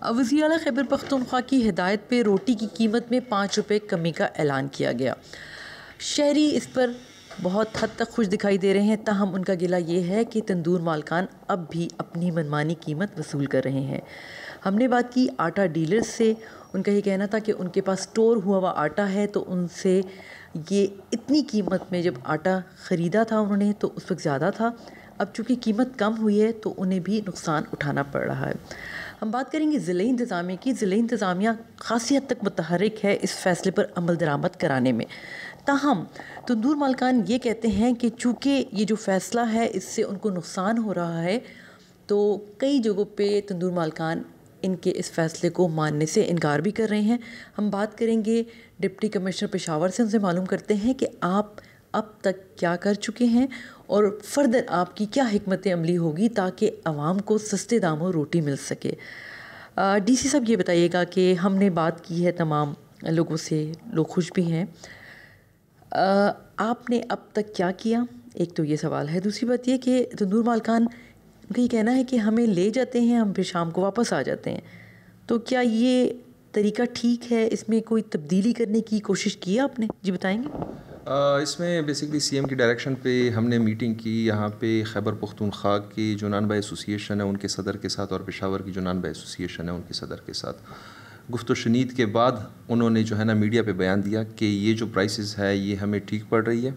वज़ीर आला खैबर पख्तूनख्वा की हिदायत पे रोटी की कीमत में 5 रुपये कमी का ऐलान किया गया। शहरी इस पर बहुत हद तक खुश दिखाई दे रहे हैं, ताहम उनका गिला ये है कि तंदूर मालकान अब भी अपनी मनमानी कीमत वसूल कर रहे हैं। हमने बात की आटा डीलर्स से, उनका ये कहना था कि उनके पास स्टोर हुआ हुआ आटा है, तो उनसे ये इतनी कीमत में जब आटा ख़रीदा था उन्होंने तो उस वक्त ज़्यादा था, अब चूँकि कीमत कम हुई है तो उन्हें भी नुकसान उठाना पड़ रहा है। हम बात करेंगे ज़िले इंतज़ामिया की। ज़िले इंतज़ामिया ख़ासी हद तक मुतहर्रिक है इस फ़ैसले पर अमल दरामद कराने में, ताहम तंदूर मालकान ये कहते हैं कि चूँकि ये जो फ़ैसला है इससे उनको नुकसान हो रहा है, तो कई जगहों पे तंदूर मालकान इनके इस फ़ैसले को मानने से इनकार भी कर रहे हैं। हम बात करेंगे डिप्टी कमिश्नर पेशावर से, उनसे मालूम करते हैं कि आप अब तक क्या कर चुके हैं और फ़र्दर आपकी क्या हिकमत अमली होगी ताकि आवाम को सस्ते दामों रोटी मिल सके। डीसी साहब ये बताइएगा कि हमने बात की है तमाम लोगों से, लोग खुश भी हैं, आपने अब तक क्या किया? एक तो ये सवाल है। दूसरी बात ये कि तंदूर मालकान उनका ये कहना है कि हमें ले जाते हैं, हम फिर शाम को वापस आ जाते हैं, तो क्या ये तरीका ठीक है? इसमें कोई तब्दीली करने की कोशिश की है आपने? जी बताएंगे। इसमें बेसिकली सीएम की डायरेक्शन पे हमने मीटिंग की यहाँ पे खैबर पख्तूनख्वा की जो नानबा एसोसिएशन है उनके सदर के साथ और पेशावर की जो नानबा एसोसिएशन है उनके सदर के साथ गुफ्तो शनीद के बाद उन्होंने जो है ना मीडिया पे बयान दिया कि ये जो प्राइसेस है ये हमें ठीक पड़ रही है।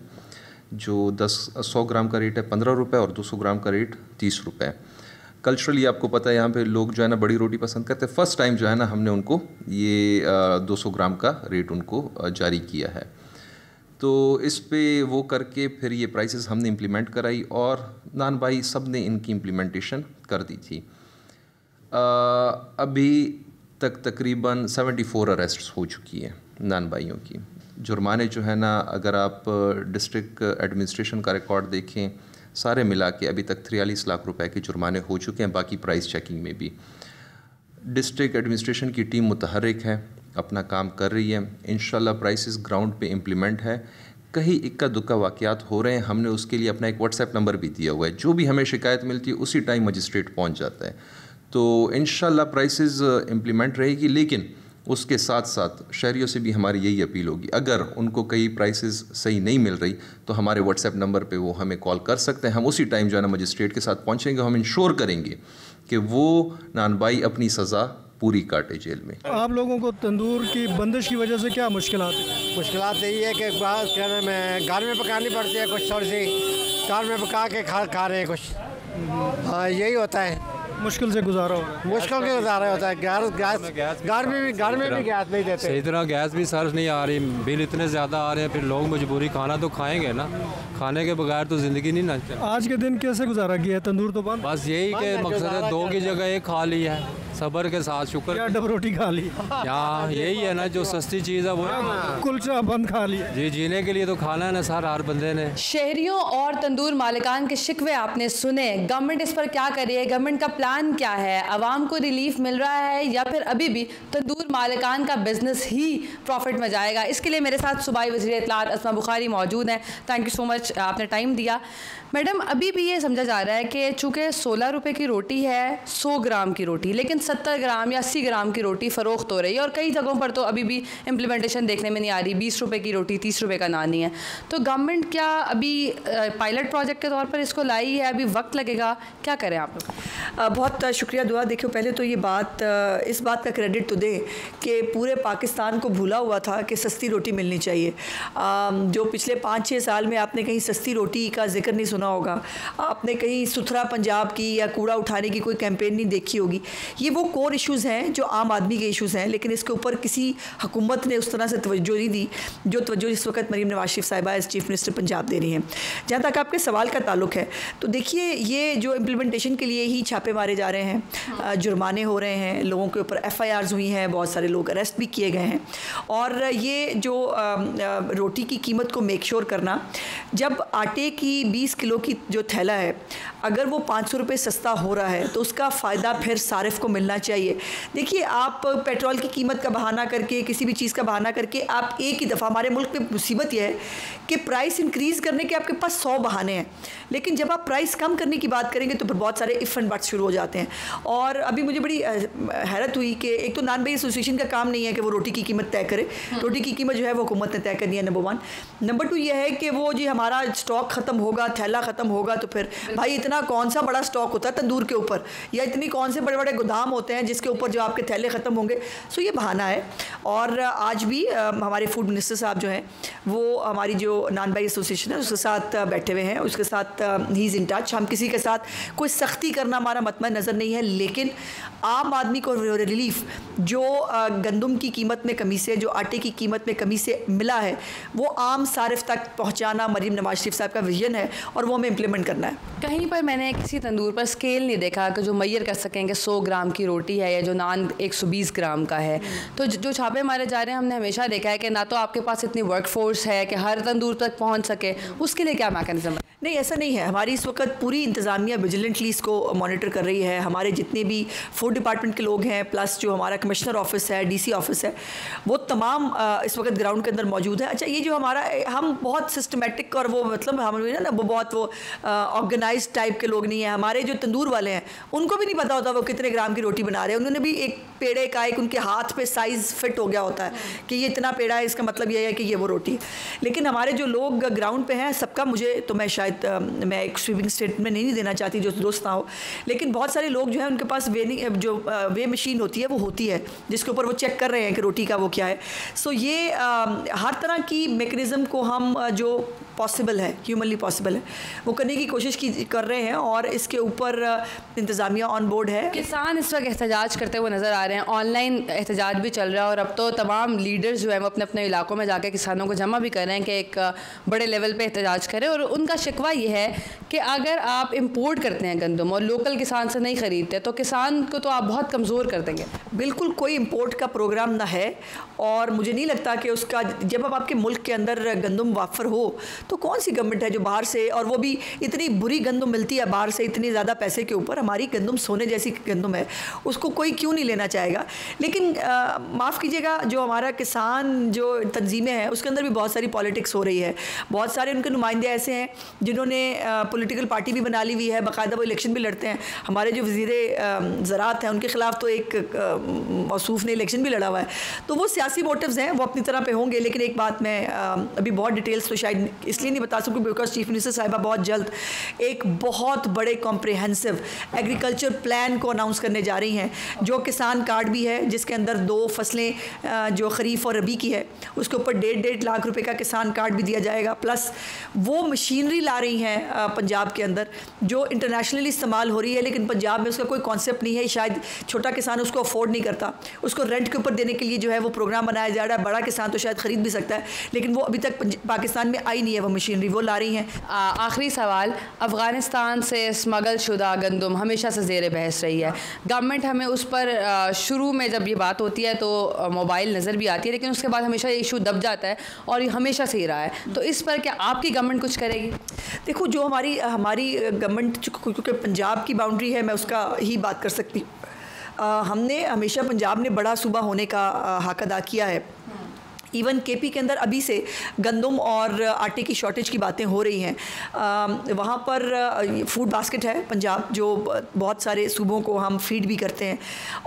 जो 100 ग्राम का रेट है 15 रुपये और 200 ग्राम का रेट 30 रुपये। कल्चरली आपको पता है यहाँ पे लोग जो है ना बड़ी रोटी पसंद करते हैं। फ़र्स्ट टाइम जो है ना हमने उनको ये 200 ग्राम का रेट उनको जारी किया है, तो इस पे वो करके फिर ये प्राइसेस हमने इम्प्लीमेंट कराई और नान भाई सब ने इनकी इम्प्लीमेंटेशन कर दी थी। अभी तक तकरीबन 74 अरेस्ट्स हो चुकी है नान भाइयों की। जुर्माने जो है ना, अगर आप डिस्ट्रिक्ट एडमिनिस्ट्रेशन का रिकॉर्ड देखें, सारे मिला के अभी तक 43 लाख रुपए के जुर्माने हो चुके हैं, बाकी प्राइस चेकिंग में भी। डिस्ट्रिक्ट एडमिनिस्ट्रेशन की टीम मुतहर्रिक है, अपना काम कर रही है। इंशाल्लाह प्राइसेस ग्राउंड पे इम्प्लीमेंट है। कहीं इक्का दुक्का वाक़यात हो रहे हैं, हमने उसके लिए अपना एक व्हाट्सएप नंबर भी दिया हुआ है, जो भी हमें शिकायत मिलती है उसी टाइम मजिस्ट्रेट पहुंच जाता है। तो इंशाल्लाह प्राइसेस इम्प्लीमेंट रहेगी, लेकिन उसके साथ साथ शहरियों से भी हमारी यही अपील होगी, अगर उनको कई प्राइसेस सही नहीं मिल रही तो हमारे व्हाट्सएप नंबर पे वो हमें कॉल कर सकते हैं। हम उसी टाइम जो है ना मजिस्ट्रेट के साथ पहुंचेंगे। हम इंश्योर करेंगे कि वो नानबाई अपनी सज़ा पूरी काटे जेल में। आप लोगों को तंदूर की बंदिश की वजह से क्या मुश्किलात है? मुश्किलात यही है कि बात कहने में घर में पकानी पड़ती है, कुछ थोड़ी सी घर में पका के खा रहे हैं कुछ। हाँ, यही होता है, मुश्किल से गुजारा हो रहा है। मुश्किल के गुजारा होता है। गैस घर में भी गैस नहीं देते, सही तरह गैस भी सर्व नहीं आ रही, बिल इतने ज़्यादा आ रहे हैं, फिर लोग मजबूरी खाना तो खाएंगे ना, खाने के बगैर तो ज़िंदगी नहीं ना। आज के दिन कैसे गुजारा किया है? तंदूर तो बंद, बस यही के मकसद है, 2 की जगह 1 खा ली है, सब्र के साथ, शुक्र। या डब रोटी खा ली, यहाँ यही है ना, जो सस्ती चीज़ है वो कुलचा बंद खा लिया। जी, जीने के लिए तो खाना है ना सर, हर बंदे ने। शहरियों और तंदूर मालिकान के शिकवे आपने सुने। गवर्नमेंट इस पर क्या कर रही है? गवर्नमेंट का प्लान क्या है? आवाम को रिलीफ मिल रहा है या फिर अभी भी तंदूर मालिकान का बिजनेस ही प्रॉफिट में जाएगा? इसके लिए मेरे साथ सूबाई वज़ीर इत्तलात अस्मा बुखारी मौजूद हैं। थैंक यू सो मच, आपने टाइम दिया। मैडम, अभी भी ये समझा जा रहा है कि चूँकि 16 रुपये की रोटी है, 100 ग्राम की रोटी, लेकिन 70 ग्राम या 80 ग्राम की रोटी फ़रोख्त हो रही है और कई जगहों पर तो अभी भी इम्प्लीमेंटेशन देखने में नहीं आ रही। 20 रुपये की रोटी 30 रुपये का नान ही है। तो गवर्नमेंट क्या अभी पायलट प्रोजेक्ट के तौर पर इसको लाई है? अभी वक्त लगेगा, क्या करें आप लोग? बहुत शुक्रिया दुआ। देखो, पहले तो ये इस बात का क्रेडिट तो दें कि पूरे पाकिस्तान को भूला हुआ था कि सस्ती रोटी मिलनी चाहिए। जो पिछले 5-6 साल में आपने कहीं सस्ती रोटी का जिक्र नहीं सुना होगा, आपने कहीं सुथरा पंजाब की या कूड़ा उठाने की कोई कैंपेन नहीं देखी होगी। ये वो कोर इश्यूज़ हैं जो आम आदमी के इश्यूज़ हैं, लेकिन इसके ऊपर किसी हुकूमत ने उस तरह से तवज्जो नहीं दी जो तवज्जो इस वक्त मरीम नवाज शरीफ साहिबा एज चीफ मिनिस्टर पंजाब दे रही हैं। जहाँ तक आपके सवाल का ताल्लुक है, तो देखिए, ये जो इम्प्लीमेंटेशन के लिए ही छापे मारे जा रहे हैं, जुर्माने हो रहे हैं, लोगों के ऊपर FIRs हुई हैं, बहुत सारे लोग अरेस्ट भी किए गए हैं। और ये जो रोटी की कीमत को मेक श्योर करना, जब आटे की 20 किलो की जो थैला है, अगर वो 500 रुपये सस्ता हो रहा है तो उसका फ़ायदा फिर सारिफ को मिलना मिलना चाहिए। देखिए, आप पेट्रोल की कीमत का बहाना करके, किसी भी चीज़ का बहाना करके आप एक ही दफ़ा, हमारे मुल्क में मुसीबत यह है कि प्राइस इंक्रीज़ करने के आपके पास 100 बहाने हैं, लेकिन जब आप प्राइस कम करने की बात करेंगे तो फिर बहुत सारे इफ़ एंड बट्स शुरू हो जाते हैं। और अभी मुझे बड़ी हैरत हुई कि एक तो नान भाई एसोसिएशन का काम नहीं है कि वो रोटी की कीमत तय करे, रोटी की कीमत जो है वो हुकूमत ने तय करनी है, नंबर 1। नंबर 2 ये है कि वो जी हमारा स्टॉक ख़त्म होगा, थैला ख़त्म होगा, तो फिर भाई इतना कौन सा बड़ा स्टॉक होता है तंदूर के ऊपर, या इतनी कौन से बड़े बड़े गोदाम होते हैं जिसके ऊपर जो आपके थैले ख़त्म होंगे। सो ये बहाना है। और आज भी हमारे फूड मिनिस्टर साहब जो हैं वो हमारी जो नान भाई एसोसिएशन है उसके साथ बैठे हुए हैं, उसके साथ ही इज़ इन टच। हम किसी के साथ कोई सख्ती करना हमारा मतलब नज़र नहीं है, लेकिन आम आदमी को रिलीफ जो गंदम की कीमत में कमी से, जो आटे की कीमत में कमी से मिला है, वो आम सारिफ तक पहुंचाना मरीम नवाज शरीफ साहब का विजन है और वो हमें इम्प्लीमेंट करना है। कहीं पर मैंने किसी तंदूर पर स्केल नहीं देखा कि जो मैयर कर सकें कि 100 ग्राम की रोटी है या जो नान 120 ग्राम का है। तो जो छापे मारे जा रहे हैं, हमने हमेशा देखा है कि ना तो आपके पास इतनी वर्क फोर्स है कि हर तंदूर तक पहुँच सके, उसके लिए क्या मैकेनिज्म है? नहीं, ऐसा नहीं है। हमारी इस वक्त पूरी इंतज़ामिया विजिलेंटली इसको मॉनिटर कर रही है। हमारे जितने भी फूड डिपार्टमेंट के लोग हैं, प्लस जो हमारा कमिश्नर ऑफिस है, डीसी ऑफिस है, वो तमाम इस वक्त ग्राउंड के अंदर मौजूद है। अच्छा, ये जो हमारा, हम बहुत सिस्टमेटिक और वो मतलब हम ना वो बहुत वो ऑर्गेनाइज टाइप के लोग नहीं हैं। हमारे जो तंदूर वाले हैं उनको भी नहीं पता होता वो कितने ग्राम की रोटी बना रहे हैं। उन्होंने भी एक पेड़े का एक उनके हाथ पे साइज़ फिट हो गया होता है कि ये इतना पेड़ा है, इसका मतलब ये है कि ये वो रोटी। लेकिन हमारे जो लोग ग्राउंड पे हैं सबका, मुझे तो मैं शायद मैं एक स्वीपिंग स्टेटमेंट नहीं देना चाहती जो दुरुस्त ना हो, लेकिन बहुत सारे लोग जो है उनके पास वे मशीन होती है, वो होती है जिसके ऊपर वो चेक कर रहे हैं कि रोटी का वो क्या है। सो ये हर तरह की मेकनिज़म को हम जो पॉसिबल है, ह्यूमनली पॉसिबल है, वो करने की कोशिश कर रहे हैं और इसके ऊपर इंतज़ामिया ऑन बोर्ड है। किसान इस वक्त एहतजाज करते हुए नज़र आ रहे हैं, ऑनलाइन एहतजाज भी चल रहा है और अब तो तमाम लीडर्स जो हैं वो अपने अपने इलाकों में जाकर किसानों को जमा भी कर रहे हैं कि एक बड़े लेवल पे एहतजाज करें। और उनका शिकवा ये है कि अगर आप इंपोर्ट करते हैं गंदम और लोकल किसान से नहीं ख़रीदते तो किसान को तो आप बहुत कमज़ोर कर देंगे। बिल्कुल कोई इंपोर्ट का प्रोग्राम ना है और मुझे नहीं लगता कि उसका, जब अब आपके मुल्क के अंदर गंदम वाफर हो तो कौन सी गवर्नमेंट है जो बाहर से, और वो भी इतनी बुरी गंदम मिलती है बाहर से इतनी ज़्यादा पैसे के ऊपर, हमारी गंदम सोने जैसी गंदम है, उसको कोई क्यों नहीं लेना चाहेगा। लेकिन माफ़ कीजिएगा, जो हमारा किसान जो तंजीमें हैं उसके अंदर भी बहुत सारी पॉलिटिक्स हो रही है। बहुत सारे उनके नुमाइंदे ऐसे हैं जिन्होंने पॉलिटिकल पार्टी भी बना ली हुई है, बाकायदा वो इलेक्शन भी लड़ते हैं। हमारे जो वज़ीर ज़राअत हैं उनके ख़िलाफ़ तो एक मौसूफ़ ने इलेक्शन भी लड़ा हुआ है। तो वो सियासी मोटिव्स हैं, वो अपनी तरह पे होंगे। लेकिन एक बात मैं अभी बहुत डिटेल्स तो शायद इसलिए नहीं बता सकूँ बिकॉज चीफ मिनिस्टर साहिबा बहुत जल्द एक बहुत बड़े कॉम्प्रिहेंसिव एग्रीकल्चर प्लान को अनाउंस करने जा रही हैं, जो किसान कार्ड भी है जिसके अंदर 2 फसलें जो खरीफ और रबी की है उसके ऊपर 1.5 लाख रुपए का किसान कार्ड भी दिया जाएगा। प्लस वो मशीनरी ला रही हैं पंजाब के अंदर जो इंटरनेशनली इस्तेमाल हो रही है, लेकिन पंजाब में उसका कोई कॉन्सेप्ट नहीं है। शायद छोटा किसान उसको अफोर्ड नहीं करता, उसको रेंट के ऊपर देने के लिए जो है वो प्रोग्राम बनाया जा रहा है। बड़ा किसान तो शायद ख़रीद भी सकता है, लेकिन वो अभी तक पाकिस्तान में आई नहीं है, वो मशीनरी वो ला रही हैं। आखिरी सवाल, अफ़गानिस्तान से स्मगल शुदा गंदम हमेशा से ज़ेर बहस रही है। गवर्नमेंट हमें उस पर शुरू में जब ये बात होती है तो मोबाइल नज़र भी आती है, लेकिन उसके बाद हमेशा ये इशू दब जाता है और ये हमेशा से ही रहा है। तो इस पर क्या आपकी गवर्नमेंट कुछ करेगी? देखो, जो हमारी गवर्नमेंट, क्योंकि पंजाब की बाउंड्री है, मैं उसका ही बात कर सकती हूँ। हमने हमेशा, पंजाब ने बड़ा सूबा होने का हक अदा किया है। इवन केपी के अंदर अभी से गंदम और आटे की शॉर्टेज की बातें हो रही हैं। वहाँ पर फूड बास्केट है पंजाब, जो बहुत सारे सूबों को हम फीड भी करते हैं।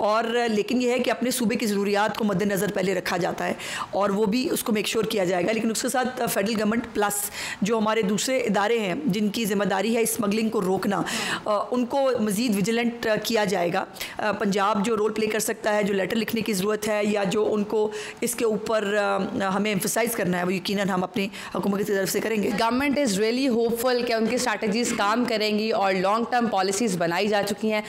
और लेकिन यह है कि अपने सूबे की ज़रूरियात को मद्देनज़र पहले रखा जाता है और वो भी उसको मेक श्योर किया जाएगा। लेकिन उसके साथ फेडरल गवर्नमेंट प्लस जो हमारे दूसरे इदारे हैं जिनकी ज़िम्मेदारी है स्मगलिंग को रोकना, उनको मज़ीद विजिलेंट किया जाएगा। पंजाब जो रोल प्ले कर सकता है, जो लेटर लिखने की ज़रूरत है या जो उनको इसके ऊपर हमें एम्फसाइज करना है, वो यकीनन हम अपनी हुकूमत की तरफ से करेंगे। गवर्नमेंट इज़ रियली होपफुल कि उनकी स्ट्रैटेजीज़ काम करेंगी और लॉन्ग टर्म पॉलिसीज़ बनाई जा चुकी हैं।